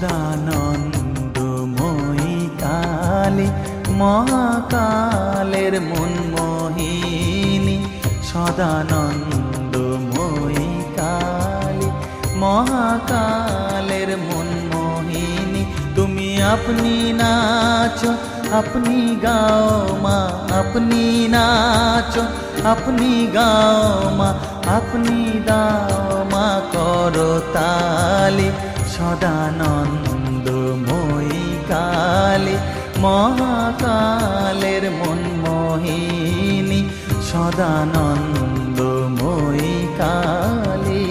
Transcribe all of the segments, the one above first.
সদানন্দময়ী কালী মহাকালের মনমোহিনী, সদানন্দময়ী কালী মহাকালের মনমোহিনী। তুমি আপনি নাচো আপনি গাও মা, আপনি নাচো আপনি গাও মা, আপনি দাও মা করতালি। সদানন্দময়ী কালী মহাকালের মনমোহিনী, সদানন্দময়ী কালী।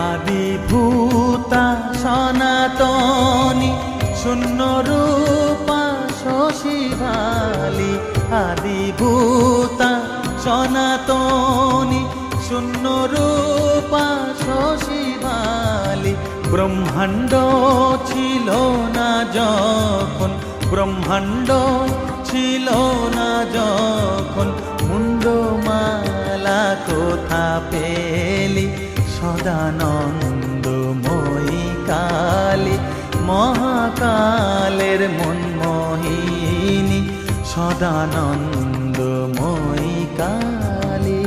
আদিভূতা সনাতনী শূন্য রূপা শশীভালি, আদিভূতা সনাতনী শূন্য রূপা শশীভালি। ব্রহ্মাণ্ড ছিল না যখন, ব্রহ্মাণ্ড ছিল না যখন, মুন্ডমালা কোথা পেলি। সদানন্দময়ী কালী মহাকালের মনমোহিনী, সদানন্দময়ী কালী।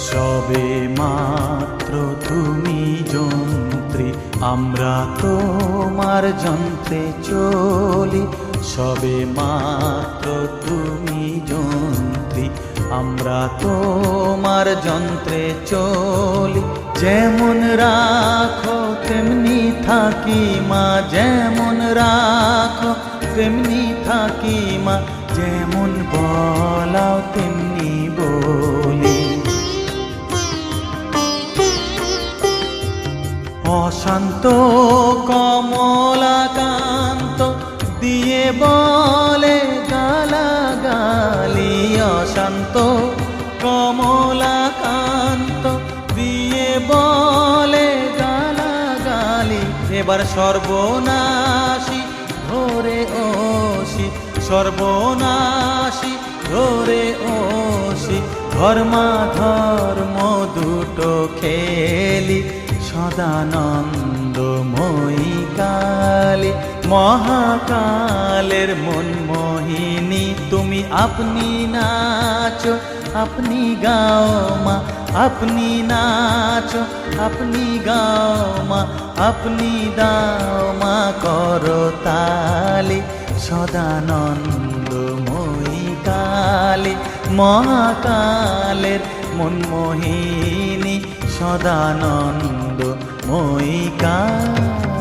সবে মাত্র তুমি যন্ত্রী, আমরা তোমার যন্ত্রে চলি। সবে মাত্র তুমি যন্ত্রী, আমরা তোমার যন্ত্রে চলি। যেমন রাখো তেমনি থাকি মা, যেমন রাখো তেমনি থাকি মা, যেমন বলাও তেমনি বলি। অশান্ত কমলাকান্ত দিয়ে বলে গালাগালি, অশান্ত কমলাকান্ত দিয়ে বলে গালাগালি। এবার সর্বনাশী ধরে ওসি, সর্বনাশী ধরে ওসি, ধর্মাধর্ম দুটো খেলি। সদানন্দময়ী কালী মহাকালের মনমোহিনী, তুমি আপনি নাচো আপনি গাও মা, আপনি নাচো আপনি গাও মা, আপনি দাও মা করতালি। সদানন্দময়ী কালী মহাকালের মনমোহিনী, সদানন্দময়ী কালী।